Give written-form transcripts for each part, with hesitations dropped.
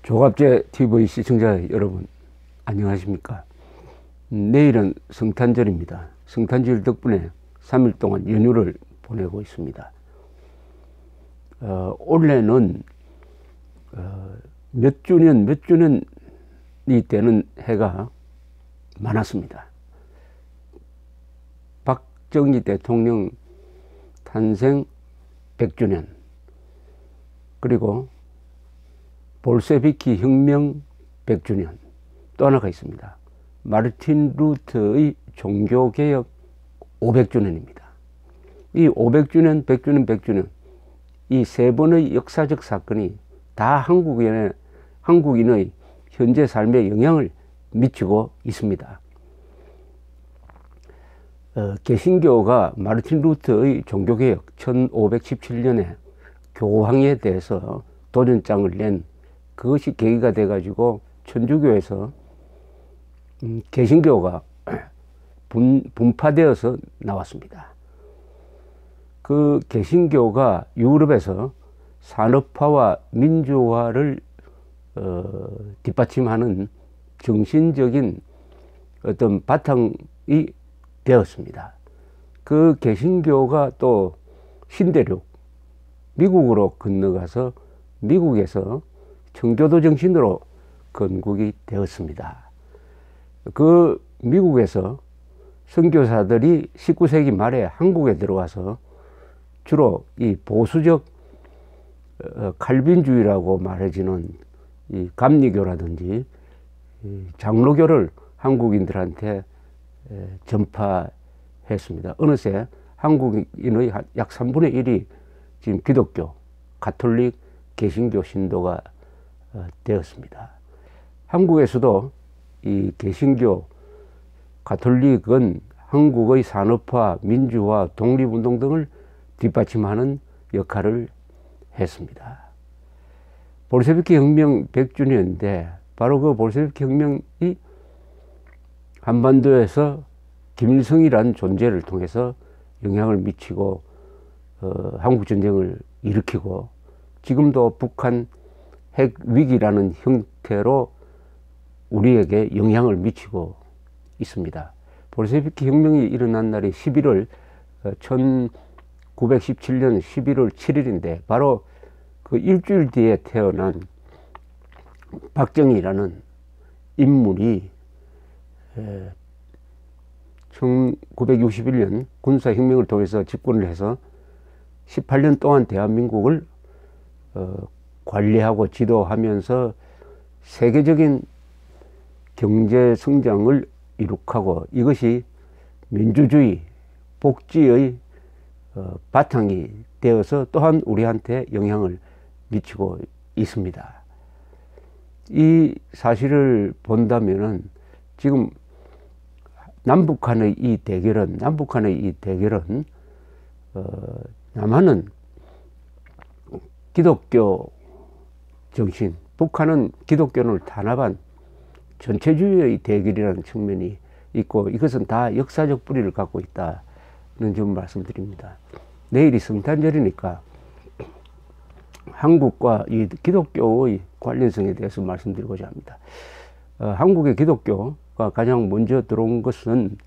조갑제 TV 시청자 여러분 안녕하십니까. 내일은 성탄절입니다. 성탄절 덕분에 3일 동안 연휴를 보내고 있습니다. 올해는 몇 주년이 되는 해가 많았습니다. 박정희 대통령 탄생 100주년, 그리고 볼셰비키 혁명 100주년, 또 하나가 있습니다. 마르틴 루터의 종교개혁 500주년입니다. 이 500주년, 100주년, 100주년 이 세 번의 역사적 사건이 다 한국인의 현재 삶에 영향을 미치고 있습니다. 개신교가 마르틴 루터의 종교개혁 1517년에 교황에 대해서 도전장을 낸 그것이 계기가 돼 가지고 천주교에서 개신교가 분파되어서 나왔습니다. 그 개신교가 유럽에서 산업화와 민주화를 뒷받침하는 정신적인 어떤 바탕이 되었습니다. 그 개신교가 또 신대륙 미국으로 건너가서 미국에서 청교도 정신으로 건국이 되었습니다. 그 미국에서 선교사들이 19세기 말에 한국에 들어와서 주로 이 보수적 칼빈주의라고 말해지는 이 감리교라든지 장로교를 한국인들한테 전파했습니다. 어느새 한국인의 약 3분의 1이 지금 기독교, 가톨릭, 개신교 신도가 되었습니다. 한국에서도 이 개신교, 가톨릭은 한국의 산업화, 민주화, 독립운동 등을 뒷받침하는 역할을 했습니다. 볼셰비키 혁명 100주년인데 바로 그 볼셰비키 혁명이 한반도에서 김일성이라는 존재를 통해서 영향을 미치고 한국전쟁을 일으키고 지금도 북한 핵 위기라는 형태로 우리에게 영향을 미치고 있습니다. 볼셰비키 혁명이 일어난 날이 1917년 11월 7일인데 바로 그 일주일 뒤에 태어난 박정희라는 인물이 1961년 군사혁명을 통해서 집권을 해서 18년 동안 대한민국을 관리하고 지도하면서 세계적인 경제 성장을 이룩하고 이것이 민주주의, 복지의 바탕이 되어서 또한 우리한테 영향을 미치고 있습니다. 이 사실을 본다면은 지금 남북한의 이 대결은 남한은 기독교 정신, 북한은 기독교를 탄압한 전체주의의 대결이라는 측면이 있고 이것은 다 역사적 뿌리를 갖고 있다는 점 말씀드립니다. 내일이 성탄절이니까 한국과 이 기독교의 관련성에 대해서 말씀드리고자 합니다. 한국의 기독교가 가장 먼저 들어온 것은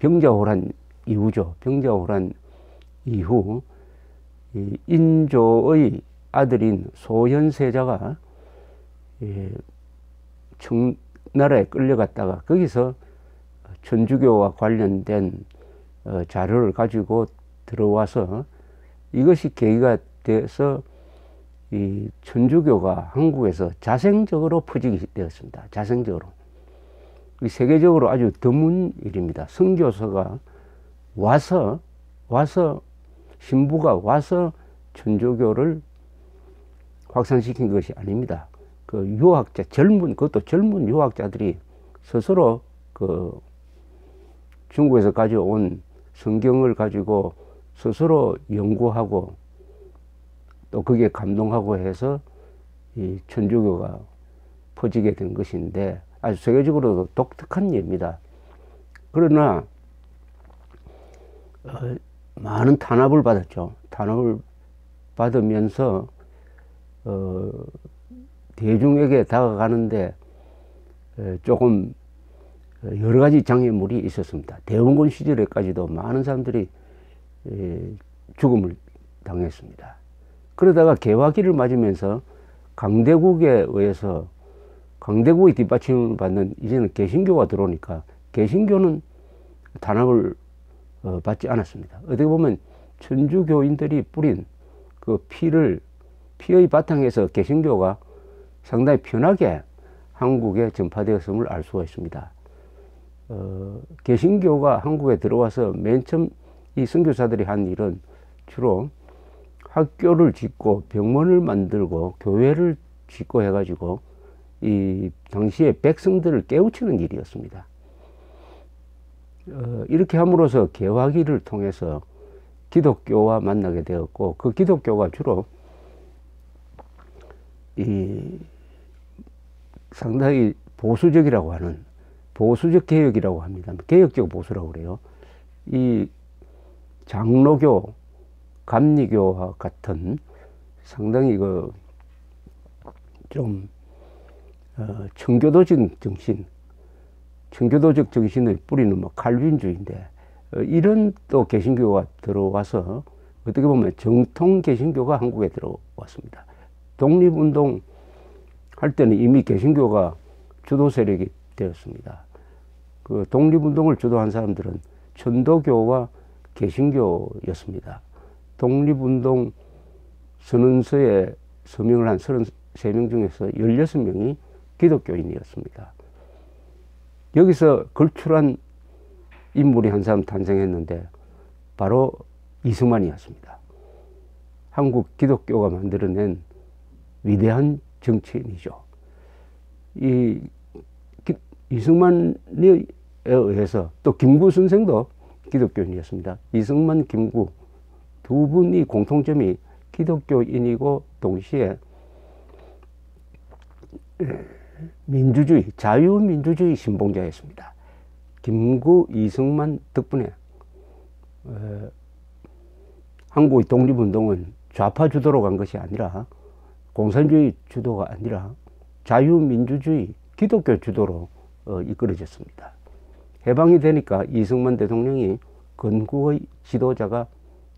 병자호란 이후죠. 병자호란 이후 이 인조의 아들인 소현세자가 청나라에 끌려갔다가 거기서 천주교와 관련된 자료를 가지고 들어와서 이것이 계기가 돼서 이 천주교가 한국에서 자생적으로 퍼지게 되었습니다. 자생적으로. 세계적으로 아주 드문 일입니다. 선교사가 와서 신부가 와서 천주교를 확산시킨 것이 아닙니다. 그 유학자, 그것도 젊은 유학자들이 스스로 그 중국에서 가져온 성경을 가지고 스스로 연구하고 또 거기에 감동하고 해서 이 천주교가 퍼지게 된 것인데 아주 세계적으로도 독특한 예입니다. 그러나 많은 탄압을 받았죠. 탄압을 받으면서 대중에게 다가가는데 조금 여러 가지 장애물이 있었습니다. 대원군 시절에까지도 많은 사람들이 죽음을 당했습니다. 그러다가 개화기를 맞으면서 강대국에 의해서 강대국의 뒷받침을 받는 이제는 개신교가 들어오니까 개신교는 탄압을 받지 않았습니다. 어떻게 보면 천주교인들이 뿌린 그 피의 바탕에서 개신교가 상당히 편하게 한국에 전파되었음을 알 수가 있습니다. 개신교가 한국에 들어와서 맨 처음 이 선교사들이 한 일은 주로 학교를 짓고 병원을 만들고 교회를 짓고 해가지고 이 당시에 백성들을 깨우치는 일이었습니다. 이렇게 함으로써 개화기를 통해서 기독교와 만나게 되었고, 그 기독교가 주로 상당히 보수적이라고 하는, 보수적 개혁이라고 합니다. 개혁적 보수라고 그래요. 이 장로교, 감리교와 같은 상당히 좀 청교도적 정신, 청교도적 정신의 뿌리는 뭐 칼빈주의인데, 이런 또 개신교가 들어와서 어떻게 보면 정통 개신교가 한국에 들어왔습니다. 독립운동 할 때는 이미 개신교가 주도 세력이 되었습니다. 그 독립운동을 주도한 사람들은 천도교와 개신교였습니다. 독립운동 선언서에 서명을 한 33명 중에서 16명이 기독교인이었습니다. 여기서 걸출한 인물이 한 사람 탄생했는데 바로 이승만이었습니다. 한국 기독교가 만들어낸 위대한 정치인이죠. 이승만에 의해서 또 김구 선생도 기독교인이었습니다. 이승만, 김구 두 분이 공통점이 기독교인이고 동시에 민주주의, 자유민주주의 신봉자였습니다. 김구, 이승만 덕분에 한국의 독립운동은 좌파 주도로 간 것이 아니라 공산주의 주도가 아니라 자유민주주의, 기독교 주도로 이끌어졌습니다. 해방이 되니까 이승만 대통령이 건국의 지도자가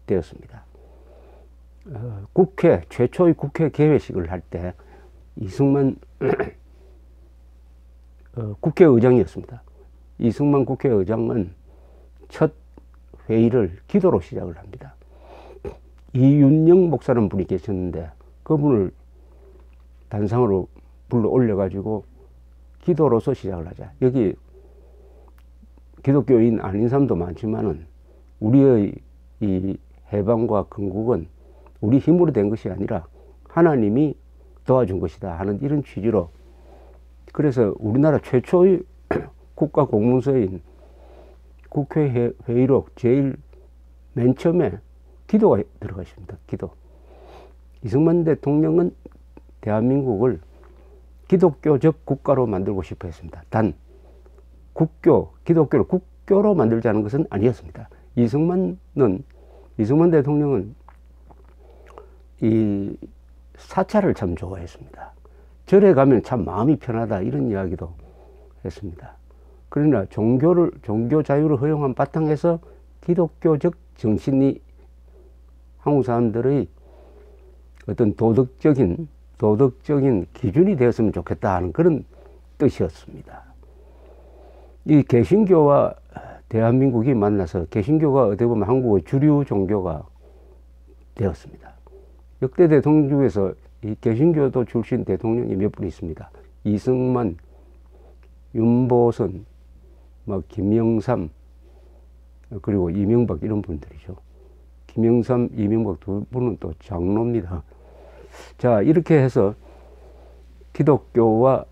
되었습니다. 최초의 국회 개회식을 할 때 이승만 국회의장이었습니다. 이승만 국회의장은 첫 회의를 기도로 시작을 합니다. 이윤영 목사라는 분이 계셨는데 그분을 단상으로 불러 올려가지고 기도로서 시작을 하자. 여기 기독교인 아닌 사람도 많지만은 우리의 이 해방과 건국은 우리 힘으로 된 것이 아니라 하나님이 도와준 것이다 하는 이런 취지로, 그래서 우리나라 최초의 국가 공문서인 국회 회의록 제일 맨 처음에 기도가 들어가 있습니다. 기도. 이승만 대통령은 대한민국을 기독교적 국가로 만들고 싶어 했습니다. 단 기독교를 국교로 만들자는 것은 아니었습니다. 이승만 대통령은 이 사찰을 참 좋아했습니다. 절에 가면 참 마음이 편하다 이런 이야기도 했습니다. 그러나 종교 자유를 허용한 바탕에서 기독교적 정신이 한국 사람들의 어떤 도덕적인 기준이 되었으면 좋겠다 하는 그런 뜻이었습니다. 이 개신교와 대한민국이 만나서 개신교가 어떻게 보면 한국의 주류 종교가 되었습니다. 역대 대통령 중에서 이 개신교도 출신 대통령이 몇 분 있습니다. 이승만, 윤보선, 김영삼, 그리고 이명박 이런 분들이죠. 김영삼, 이명박 두 분은 또 장로입니다. 자, 이렇게 해서 기독교와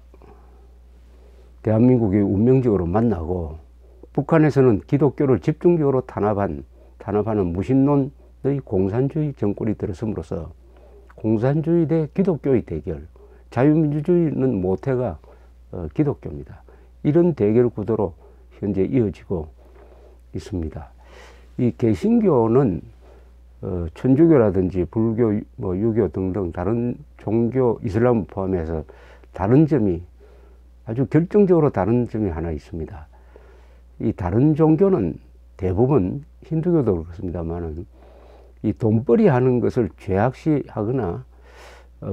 대한민국이 운명적으로 만나고, 북한에서는 기독교를 집중적으로 탄압하는 무신론의 공산주의 정권이 들어섬으로써 공산주의 대 기독교의 대결, 자유민주주의는 모태가 기독교입니다. 이런 대결 구도로 현재 이어지고 있습니다. 이 개신교는 천주교라든지 불교, 유교 등등 다른 종교, 이슬람 포함해서 다른 점이, 아주 결정적으로 다른 점이 하나 있습니다. 이 다른 종교는 대부분 힌두교도 그렇습니다만은 이 돈벌이 하는 것을 죄악시하거나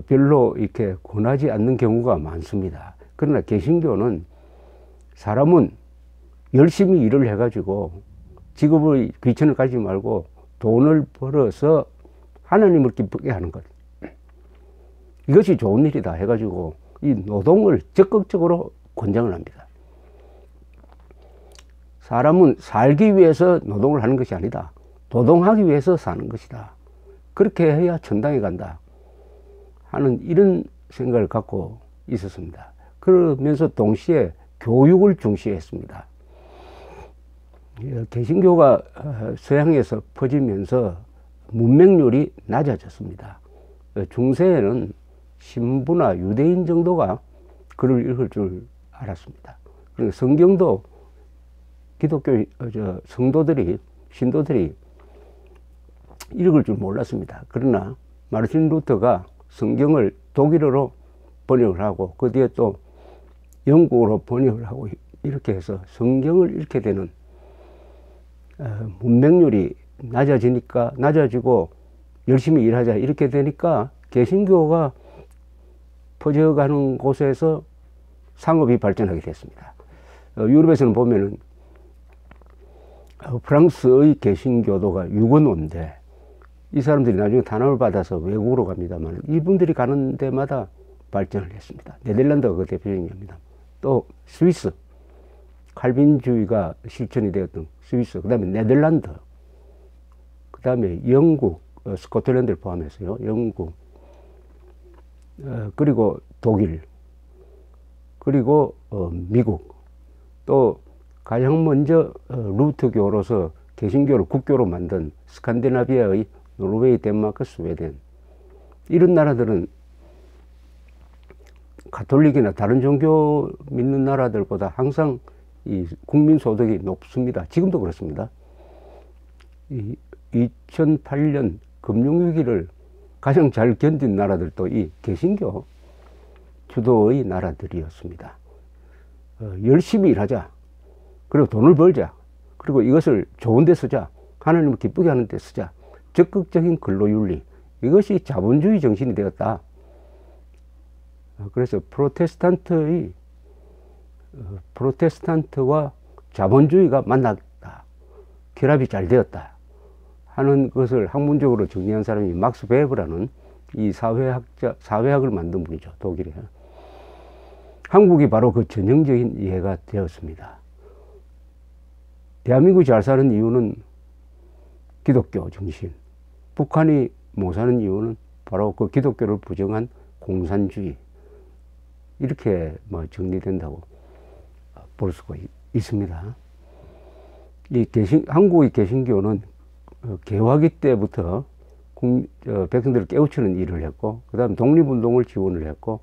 별로 이렇게 권하지 않는 경우가 많습니다. 그러나 개신교는 사람은 열심히 일을 해가지고 직업의 귀천을 가지지 말고 돈을 벌어서 하나님을 기쁘게 하는 것. 이것이 좋은 일이다 해가지고 이 노동을 적극적으로 권장을 합니다. 사람은 살기 위해서 노동을 하는 것이 아니다. 노동하기 위해서 사는 것이다. 그렇게 해야 천당에 간다 하는 이런 생각을 갖고 있었습니다. 그러면서 동시에 교육을 중시했습니다. 개신교가 서양에서 퍼지면서 문맹률이 낮아졌습니다. 중세에는 신부나 유대인 정도가 글을 읽을 줄 알았습니다. 그러니까 성경도 기독교 성도들이, 신도들이 읽을 줄 몰랐습니다. 그러나 마르틴 루터가 성경을 독일어로 번역을 하고 그 뒤에 또 영국어로 번역을 하고 이렇게 해서 성경을 읽게 되는 문맹률이 낮아지고 열심히 일하자 이렇게 되니까 개신교가 퍼져가는 곳에서 상업이 발전하게 됐습니다. 유럽에서는 보면은 프랑스의 개신교도가 유건원인데 이 사람들이 나중에 탄압을 받아서 외국으로 갑니다만 이분들이 가는 데마다 발전을 했습니다. 네덜란드가 그 대표적인 겁니다. 또 스위스, 칼빈주의가 실천이 되었던 스위스, 그 다음에 네덜란드, 그 다음에 영국, 스코틀랜드를 포함해서요. 영국, 그리고 독일, 그리고 미국, 또 가장 먼저 루트교로서 개신교를 국교로 만든 스칸디나비아의 노르웨이, 덴마크, 스웨덴, 이런 나라들은 가톨릭이나 다른 종교 믿는 나라들보다 항상 이 국민 소득이 높습니다. 지금도 그렇습니다. 2008년 금융위기를 가장 잘 견딘 나라들도 이 개신교 주도의 나라들이었습니다. 열심히 일하자. 그리고 돈을 벌자. 그리고 이것을 좋은 데 쓰자. 하나님을 기쁘게 하는 데 쓰자. 적극적인 근로윤리. 이것이 자본주의 정신이 되었다. 그래서 프로테스탄트와 자본주의가 만났다. 결합이 잘 되었다. 하는 것을 학문적으로 정리한 사람이 막스 베버라는 이 사회학을 만든 분이죠. 독일에. 한국이 바로 그 전형적인 예가 되었습니다. 대한민국이 잘 사는 이유는 기독교 정신. 북한이 못 사는 이유는 바로 그 기독교를 부정한 공산주의. 이렇게 뭐 정리된다고 볼 수가 있습니다. 한국의 개신교는 개화기 때부터 백성들을 깨우치는 일을 했고, 그 다음에 독립운동을 지원을 했고,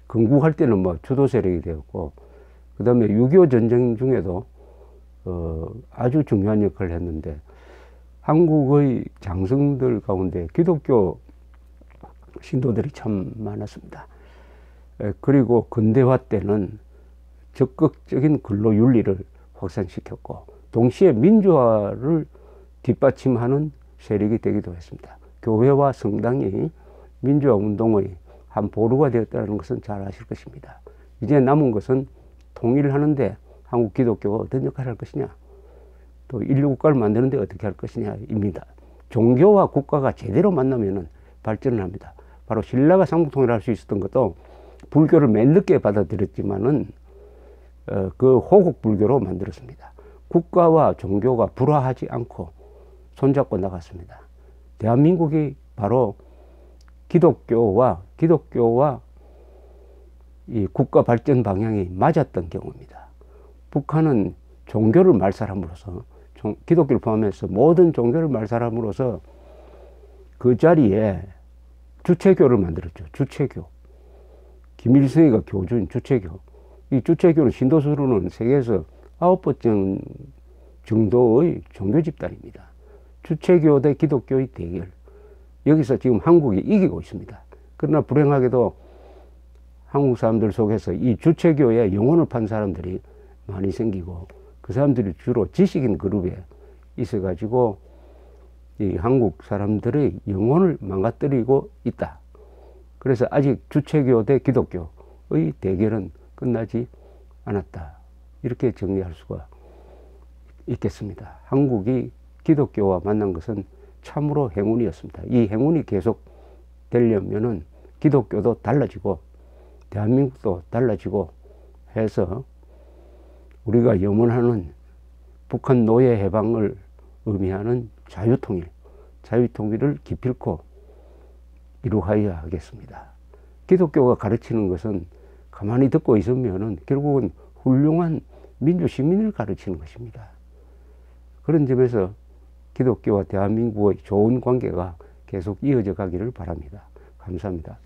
건국할 때는 뭐 주도 세력이 되었고, 그 다음에 6.25 전쟁 중에도 아주 중요한 역할을 했는데, 한국의 장성들 가운데 기독교 신도들이 참 많았습니다. 그리고 근대화 때는 적극적인 근로윤리를 확산시켰고, 동시에 민주화를 뒷받침하는 세력이 되기도 했습니다. 교회와 성당이 민주화 운동의 한 보루가 되었다는 것은 잘 아실 것입니다. 이제 남은 것은 통일을 하는데 한국 기독교가 어떤 역할을 할 것이냐, 또 인류 국가를 만드는데 어떻게 할 것이냐입니다. 종교와 국가가 제대로 만나면은 발전을 합니다. 바로 신라가 삼국통일을 할 수 있었던 것도 불교를 맨 늦게 받아들였지만은 그 호국 불교로 만들었습니다. 국가와 종교가 불화하지 않고 손잡고 나갔습니다. 대한민국이 바로 기독교와 이 국가 발전 방향이 맞았던 경우입니다. 북한은 종교를 말살함으로써, 기독교를 포함해서 모든 종교를 말살함으로써 그 자리에 주체교를 만들었죠. 주체교. 김일성이가 교주인 주체교. 이 주체교는 신도수로는 세계에서 9번째 정도의 종교 집단입니다. 주체교 대 기독교의 대결. 여기서 지금 한국이 이기고 있습니다. 그러나 불행하게도 한국 사람들 속에서 이 주체교의 영혼을 판 사람들이 많이 생기고, 그 사람들이 주로 지식인 그룹에 있어가지고 이 한국 사람들의 영혼을 망가뜨리고 있다. 그래서 아직 주체교 대 기독교의 대결은 끝나지 않았다. 이렇게 정리할 수가 있겠습니다. 한국이 기독교와 만난 것은 참으로 행운이었습니다. 이 행운이 계속 되려면은 기독교도 달라지고 대한민국도 달라지고 해서 우리가 염원하는 북한 노예 해방을 의미하는 자유통일을 기필코 이루어야 하겠습니다. 기독교가 가르치는 것은 가만히 듣고 있으면은 결국은 훌륭한 민주시민을 가르치는 것입니다. 그런 점에서 기독교와 대한민국의 좋은 관계가 계속 이어져 가기를 바랍니다. 감사합니다.